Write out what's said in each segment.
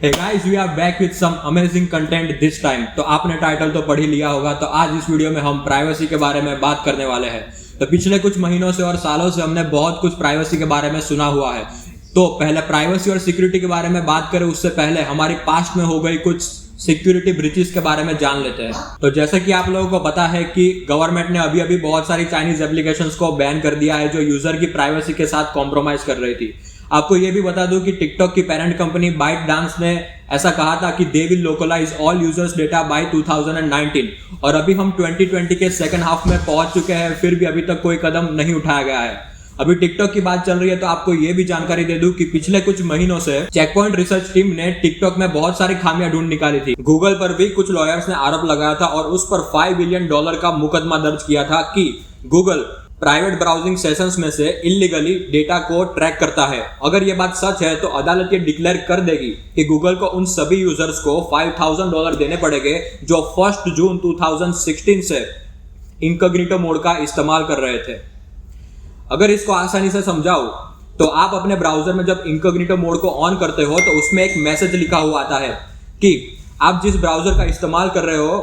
Hey guys, we are back with some amazing content this time। तो आपने title तो पढ़ ही लिया होगा। तो आज इस वीडियो में हम प्राइवेसी के बारे में बात करने वाले हैं। तो पिछले कुछ महीनों से और सालों से हमने बहुत कुछ प्राइवेसी के बारे में सुना हुआ है। तो पहले प्राइवेसी और सिक्योरिटी के बारे में बात करें उससे पहले हमारी पास्ट में हो गई कुछ सिक्योरिटी ब्रीचेस के बारे में जान लेते हैं। तो जैसे कि आप लोगों को पता है कि गवर्नमेंट ने अभी बहुत सारी चाइनीज एप्लीकेशंस को बैन कर दिया है जो यूजर की प्राइवेसी के साथ कॉम्प्रोमाइज कर रही थी। आपको ये भी बता दूं कि टिकटॉक की पेरेंट कंपनी बाइटडांस ने ऐसा कहा था कि they will localise all users data bye 2019 और अभी हम 2020 के सेकंड हाफ में पहुंच चुके हैं, फिर भी अभी तक कोई कदम नहीं उठाया गया है। अभी टिकटॉक की बात चल रही है तो आपको ये भी जानकारी दे दूं कि पिछले कुछ महीनों से चेक पॉइंट रिसर्च टीम ने टिकटॉक में बहुत सारी खामियां ढूंढ निकाली थी। गूगल पर भी कुछ लॉयर्स ने आरोप लगाया था और उस पर $5 बिलियन का मुकदमा दर्ज किया था कि गूगल प्राइवेट ब्राउजिंग सेशंस में से इलीगली डेटा को ट्रैक करता है। अगर ये बात सच है तो अदालत ये डिक्लेयर कर देगी कि गूगल को उन सभी यूजर्स को $5,000 देने पड़ेंगे जो 1 जून 2016 से इनकॉग्निटो मोड का इस्तेमाल कर रहे थे। अगर इसको आसानी से समझाओ तो आप अपने ब्राउजर में जब इनकॉग्निटो मोड को ऑन करते हो तो उसमें एक मैसेज लिखा हुआ आता है कि आप जिस ब्राउजर का इस्तेमाल कर रहे हो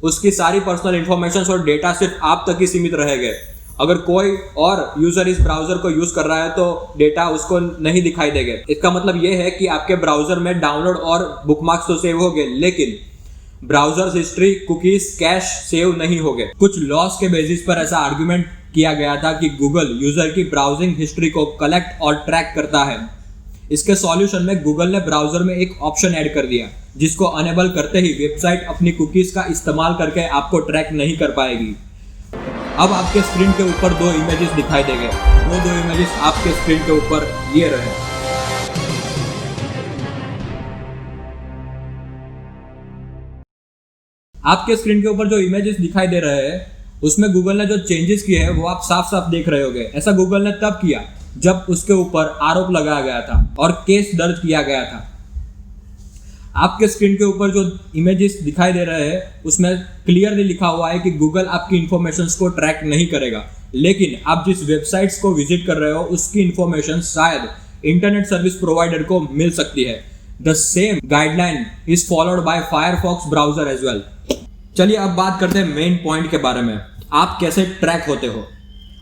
उसकी सारी पर्सनल इंफॉर्मेशन और डेटा सिर्फ आप तक ही सीमित रहेंगे। अगर कोई और यूजर इस ब्राउजर को यूज कर रहा है तो डेटा उसको नहीं दिखाई देगा। इसका मतलब यह है कि आपके ब्राउजर में डाउनलोड और बुकमार्क्स तो सेव हो गए लेकिन browser history, cookies, cash save नहीं हो गए। कुछ लॉस के बेसिस पर ऐसा आर्गुमेंट किया गया था कि गूगल यूजर की ब्राउजिंग हिस्ट्री को कलेक्ट और ट्रैक करता है। इसके सॉल्यूशन में गूगल ने ब्राउजर में एक ऑप्शन ऐड कर दिया जिसको अनेबल करते ही वेबसाइट अपनी कुकीज का इस्तेमाल करके आपको ट्रैक नहीं कर पाएगी। अब आपके स्क्रीन के ऊपर 2 इमेजेस दिखाई देंगे। वो 2 इमेजेस आपके स्क्रीन के ऊपर ये रहे। आपके स्क्रीन के ऊपर जो इमेजेस दिखाई दे रहे हैं उसमें गूगल ने जो चेंजेस किए हैं वो आप साफ साफ देख रहे होंगे। ऐसा गूगल ने तब किया जब उसके ऊपर आरोप लगाया गया था और केस दर्ज किया गया था। आपके स्क्रीन के ऊपर जो इमेजेस दिखाई दे रहे हैं उसमें क्लियरली लिखा हुआ है कि गूगल आपकी इंफॉर्मेशंस को ट्रैक नहीं करेगा, लेकिन आप जिस वेबसाइट्स को विजिट कर रहे हो उसकी इंफॉर्मेशन शायद इंटरनेट सर्विस प्रोवाइडर को मिल सकती है। The same guideline is followed by Firefox browser as well. चलिए अब बात करते हैं मेन पॉइंट के बारे में, आप कैसे ट्रैक होते हो।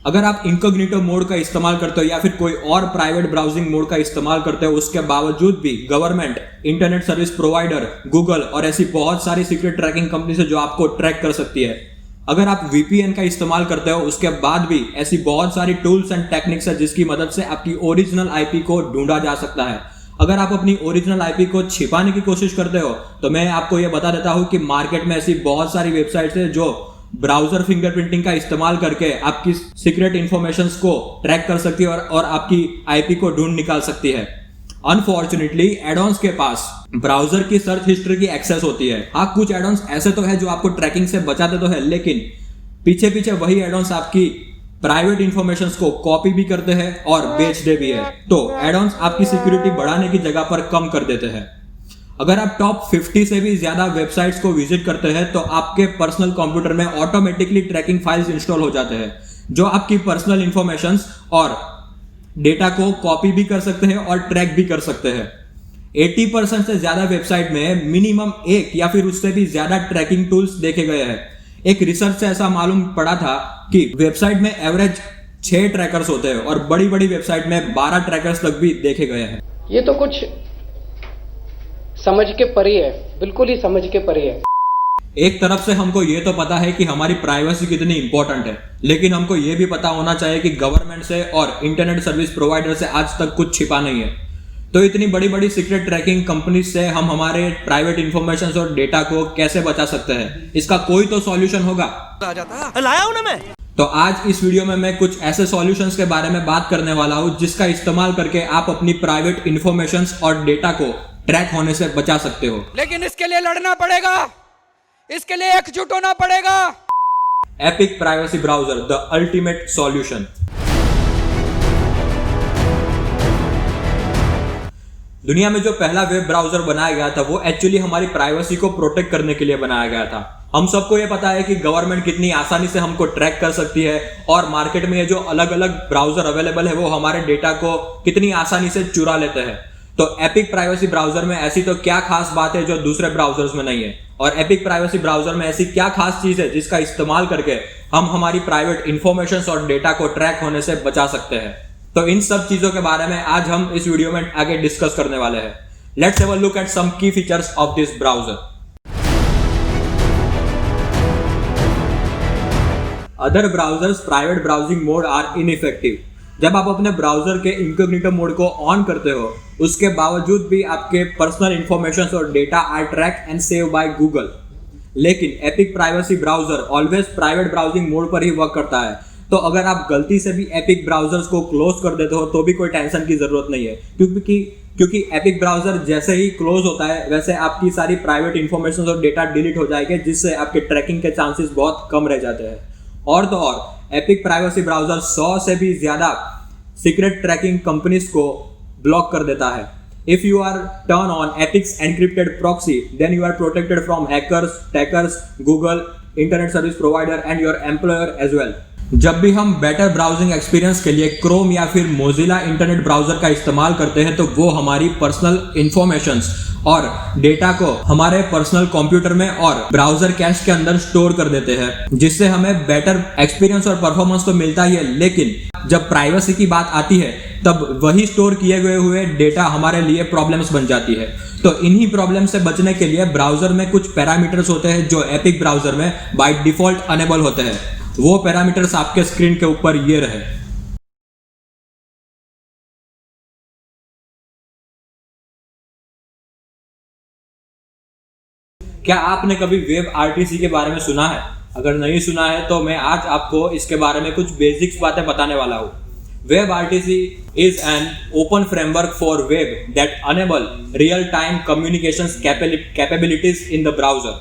अगर आप इनकॉग्निटो मोड का इस्तेमाल करते हो या फिर कोई और प्राइवेट ब्राउजिंग मोड का इस्तेमाल करते हो, उसके बावजूद भी government, internet service provider, Google और ऐसी बहुत सारी सीक्रेट ट्रैकिंग कंपनी से जो आपको ट्रैक कर सकती है। अगर आप VPN का इस्तेमाल करते हो उसके बाद भी ऐसी बहुत सारी टूल्स एंड टेक्निक्स है जिसकी मदद से आपकी ओरिजिनल IP को ढूंढा जा सकता है। अगर आप अपनी ओरिजिनल IP को छिपाने की कोशिश करते हो तो मैं आपको यह बता देता हूं कि मार्केट में ऐसी बहुत सारी वेबसाइट्स है जो ब्राउजर फिंगरप्रिंटिंग का इस्तेमाल करके आपकी सीक्रेट इंफॉर्मेशंस को ट्रैक कर सकती है और आपकी IP को ढूंढ निकाल सकती है। अनफॉर्चुनेटली एडॉन्स के पास ब्राउजर की सर्च हिस्ट्री की एक्सेस होती है। हाँ, कुछ एडॉन्स ऐसे तो है जो आपको ट्रैकिंग से बचाते तो है, लेकिन पीछे वही एडॉन्स आपकी प्राइवेट इंफॉर्मेशंस को कॉपी भी करते हैं और बेचते भी है। तो एडॉन्स आपकी सिक्योरिटी बढ़ाने की जगह पर कम कर देते हैं। अगर आप टॉप 50 से भी ज्यादा वेबसाइट्स को विजिट करते हैं तो आपके पर्सनल कंप्यूटर में ऑटोमेटिकली ट्रैकिंग फाइल्स इंस्टॉल हो जाते हैं जो आपकी पर्सनल इंफॉर्मेशंस और डेटा को कॉपी भी कर सकते हैं और ट्रैक भी कर सकते हैं। 80% से ज्यादा वेबसाइट में मिनिमम 1 या फिर उससे भी ज्यादा ट्रैकिंग टूल्स देखे गए हैं। एक रिसर्च से ऐसा मालूम पड़ा था कि वेबसाइट में एवरेज 6 ट्रैकर्स होते हैं और बड़ी वेबसाइट में 12 ट्रैकर्स तक भी देखे गए हैं। ये तो कुछ समझ के परे है, बिल्कुल ही समझ के परे है। एक तरफ से हमको ये तो पता है कि हमारी प्राइवेसी कितनी इंपॉर्टेंट है, लेकिन हमको ये भी पता होना चाहिए कि गवर्नमेंट से और इंटरनेट सर्विस प्रोवाइडर से आज तक कुछ छिपा नहीं है। तो इतनी बड़ी सीक्रेट ट्रैकिंग कंपनीज से हम हमारे प्राइवेट इंफॉर्मेशन और डेटा को कैसे बचा सकते हैं, इसका कोई तो सॉल्यूशन होगा। लाया हूं ना मैं। तो आज इस वीडियो में मैं कुछ ऐसे सॉल्यूशंस के बारे में बात करने वाला हूं जिसका इस्तेमाल करके आप अपनी प्राइवेट इंफॉर्मेशंस और डेटा को ट्रैक होने से बचा सकते हो। लेकिन इसके लिए लड़ना पड़ेगा, इसके लिए एकजुट होना पड़ेगा। Epic privacy browser, the ultimate solution. दुनिया में जो पहला वेब ब्राउजर बनाया गया था वो एक्चुअली हमारी प्राइवेसी को प्रोटेक्ट करने के लिए बनाया गया था। हम सबको ये पता है कि गवर्नमेंट कितनी आसानी से हमको ट्रैक कर सकती है और मार्केट में ये जो अलग अलग ब्राउजर अवेलेबल है वो हमारे डेटा को कितनी आसानी से चुरा लेते हैं। तो एपिक प्राइवेसी ब्राउजर में ऐसी तो क्या खास बात है जो दूसरे ब्राउजर्स में नहीं है, और एपिक प्राइवेसी ब्राउजर में ऐसी क्या खास चीज है जिसका इस्तेमाल करके हम हमारी प्राइवेट इंफॉर्मेशन और डेटा को ट्रैक होने से बचा सकते हैं। तो इन सब चीजों के बारे में आज हम इस वीडियो में आगे डिस्कस करने वाले हैं। Let's have a look at some key features of this browser. Other browsers private browsing mode are ineffective. जब आप अपने ब्राउजर के इनकॉग्निटो मोड को ऑन करते हो, उसके बावजूद भी आपके पर्सनल इंफॉर्मेशन और data are track and save by Google. लेकिन epic privacy browser always private browsing mode पर ही वर्क करता है। तो अगर आप गलती से भी एपिक ब्राउजर्स को क्लोज कर देते हो तो भी कोई टेंशन की जरूरत नहीं है, क्योंकि एपिक ब्राउजर जैसे ही क्लोज होता है वैसे आपकी सारी प्राइवेट इंफॉर्मेशन और डेटा डिलीट हो जाएंगे, जिससे आपके ट्रैकिंग के चांसेस बहुत कम रह जाते हैं। और तो और एपिक प्राइवेसी ब्राउजर 100 से भी ज्यादा सीक्रेट ट्रैकिंग कंपनीज को ब्लॉक कर देता है। If you are turn on Epic's encrypted proxy, then you are protected from hackers, trackers, Google, internet service provider and your employer as well. जब भी हम बेटर ब्राउजिंग एक्सपीरियंस के लिए Chrome या फिर मोजिला इंटरनेट ब्राउजर का इस्तेमाल करते हैं तो वो हमारी पर्सनल इंफॉर्मेशंस और डेटा को हमारे पर्सनल कंप्यूटर में और ब्राउजर कैश के अंदर स्टोर कर देते हैं, जिससे हमें बेटर एक्सपीरियंस और परफॉर्मेंस तो मिलता ही है। लेकिन जब प्राइवेसी की बात आती है तब वही स्टोर किए गए हुए डेटा हमारे लिए प्रॉब्लम्स बन जाती है। तो इन्हीं प्रॉब्लम से बचने के लिए ब्राउजर में कुछ पैरामीटर्स होते हैं जो एपिक ब्राउजर में बाय डिफॉल्ट अनेबल होते हैं। वो पैरामीटर्स आपके स्क्रीन के ऊपर ये रहे। क्या आपने कभी वेब आरटीसी के बारे में सुना है? अगर नहीं सुना है तो मैं आज आपको इसके बारे में कुछ बेसिक्स बातें बताने वाला हूँ। Web RTC is an open framework for web that enable real-time communications capabilities in the browser.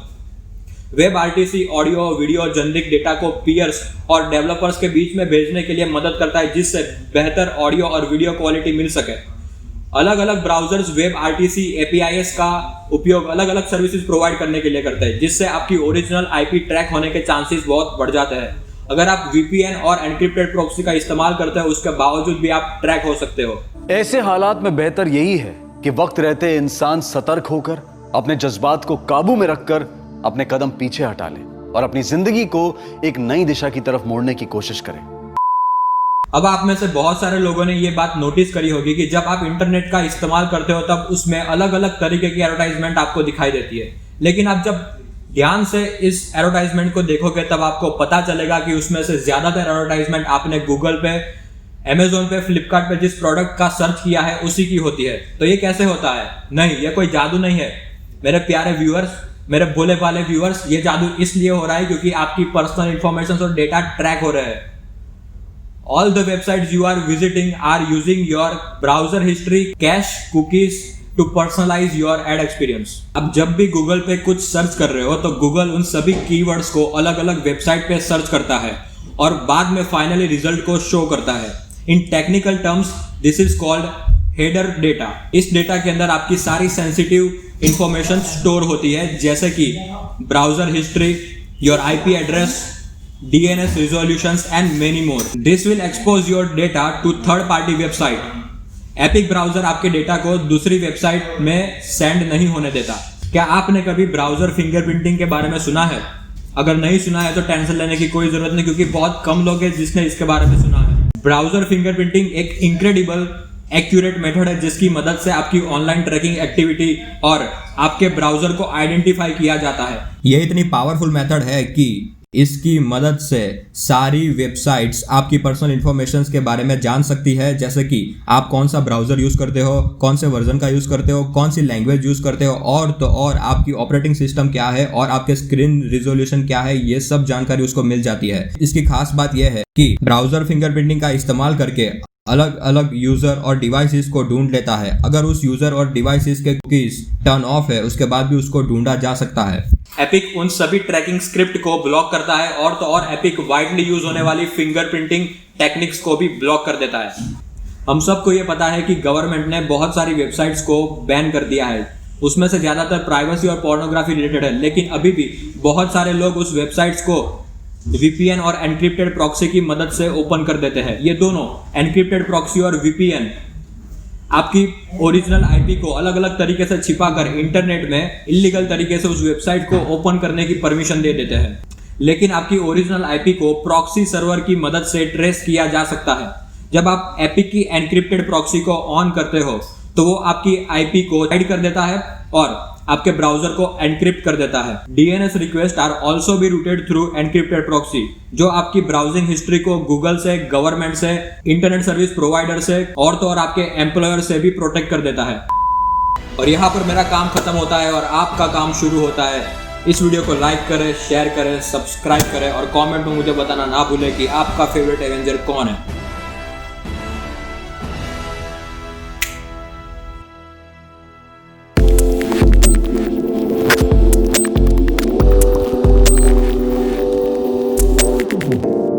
Web RTC audio, video, generic data को पीयर्स और डेवलपर्स के बीच में भेजने के लिए मदद करता है, जिससे बेहतर ऑडियो और वीडियो क्वालिटी मिल सके। अलग अलग ब्राउजर्स वेब आरटीसी एपीआईएस का उपयोग अलग अलग सर्विसेज प्रोवाइड करने के लिए करते हैं, जिससे आपकी ओरिजिनल आईपी ट्रैक होने के चांसेस बहुत बढ़ जाते हैं। अगर आप वीपीएन और एनक्रिप्टेड प्रॉक्सी का इस्तेमाल करते हो उसके बावजूद भी आप ट्रैक हो सकते हो। ऐसे हालात में बेहतर यही है कि वक्त रहते इंसान सतर्क होकर अपने जज्बात को काबू में रखकर अपने कदम पीछे हटा ले और अपनी जिंदगी को एक नई दिशा की तरफ मोड़ने की कोशिश करें। अब आप में से बहुत सारे लोगों ने ये बात नोटिस करी होगी कि जब आप इंटरनेट का इस्तेमाल करते हो तब उसमें अलग अलग तरीके की एडवर्टाइजमेंट आपको दिखाई देती है। लेकिन आप जब ध्यान से इस एडवर्टाइजमेंट को देखोगे तब आपको पता चलेगा कि उसमें से ज्यादातर एडवर्टाइजमेंट आपने गूगल पे, अमेजोन पे, फ्लिपकार्ट पे जिस प्रोडक्ट का सर्च किया है उसी की होती है। तो ये कैसे होता है? नहीं, ये कोई जादू नहीं है मेरे प्यारे व्यूअर्स, मेरे भोले भाले व्यूअर्स। ये जादू इसलिए हो रहा है क्योंकि आपकी पर्सनल इंफॉर्मेशन और डेटा ट्रैक हो रहे हैं। All the websites you are visiting are using your browser history, cache, cookies to personalise your ad experience. अब जब भी गूगल पे कुछ सर्च कर रहे हो तो गूगल उन सभी कीवर्ड्स को अलग अलग वेबसाइट पे सर्च करता है और बाद में फाइनली रिजल्ट को शो करता है। इन technical terms this is called header data. इस डेटा के अंदर आपकी सारी सेंसिटिव इंफॉर्मेशन स्टोर होती है, जैसे कि browser history, your IP address, DNS resolutions and many more. This will expose your data to third party website. Epic browser आपके डेटा को दूसरी वेबसाइट में सेंड नहीं होने देता। क्या आपने कभी ब्राउजर फिंगरप्रिंटिंग के बारे में सुना है? अगर नहीं सुना है तो टेंशन लेने की कोई जरूरत नहीं, क्योंकि बहुत कम लोग हैं जिसने इसके बारे में सुना है। ब्राउजर फिंगरप्रिंटिंग एक इनक्रेडिबल एक्यूरेट मेथड है जिसकी मदद से आपकी ऑनलाइन ट्रैकिंग एक्टिविटी और आपके ब्राउजर को आइडेंटिफाई किया जाता है। यह इतनी पावरफुल मेथड है कि इसकी मदद से सारी वेबसाइट्स आपकी पर्सनल इंफॉर्मेशन के बारे में जान सकती है, जैसे कि आप कौन सा ब्राउजर यूज करते हो, कौन से वर्जन का यूज करते हो, कौन सी लैंग्वेज यूज करते हो, और तो और आपकी ऑपरेटिंग सिस्टम क्या है और आपके स्क्रीन रिजोल्यूशन क्या है, ये सब जानकारी उसको मिल जाती है। इसकी खास बात यह है कि ब्राउजर फिंगरप्रिंटिंग का इस्तेमाल करके अलग अलग यूजर और डिवाइसेस को ढूंढ लेता है। अगर उस यूजर और डिवाइसेस के कुकीज टर्न ऑफ है उसके बाद भी उसको ढूंढा जा सकता है। एपिक उन सभी ट्रैकिंग स्क्रिप्ट को ब्लॉक करता है और तो और एपिक वाइडली यूज होने वाली फिंगरप्रिंटिंग टेक्निक्स को भी ब्लॉक कर देता है। हम सबको ये पता है कि गवर्नमेंट ने बहुत सारी वेबसाइट्स को बैन कर दिया है, उसमें से ज्यादातर प्राइवेसी और पोर्नोग्राफी रिलेटेड है, लेकिन अभी भी बहुत सारे लोग उस वेबसाइट्स को VPN और एनक्रिप्टेड प्रॉक्सी की मदद से ओपन कर देते हैं। ये दोनों एनक्रिप्टेड प्रॉक्सी और VPN आपकी ओरिजिनल आईपी को अलग अलग तरीके से छिपाकर इंटरनेट में इलीगल तरीके से उस वेबसाइट को ओपन करने की परमिशन दे देते हैं। लेकिन आपकी ओरिजिनल आईपी को प्रॉक्सी सर्वर की मदद से ट्रेस किया जा सकता है। जब आप एपिक की एनक्रिप्टेड प्रॉक्सी को ऑन करते हो तो वो आपकी आईपी को हाइड कर देता है और आपके ब्राउजर को एनक्रिप्ट कर देता है। DNS request are also be routed through encrypted proxy, जो आपकी ब्राउजिंग हिस्ट्री को गूगल से, गवर्नमेंट से, इंटरनेट सर्विस प्रोवाइडर से और तो और आपके एम्प्लॉयर से भी प्रोटेक्ट कर देता है। और यहाँ पर मेरा काम खत्म होता है और आपका काम शुरू होता है। इस वीडियो को लाइक करें, शेयर करें, सब्सक्राइब करें और कमेंट में मुझे बताना ना भूलें कि आपका फेवरेट एवेंजर कौन है। Thank you.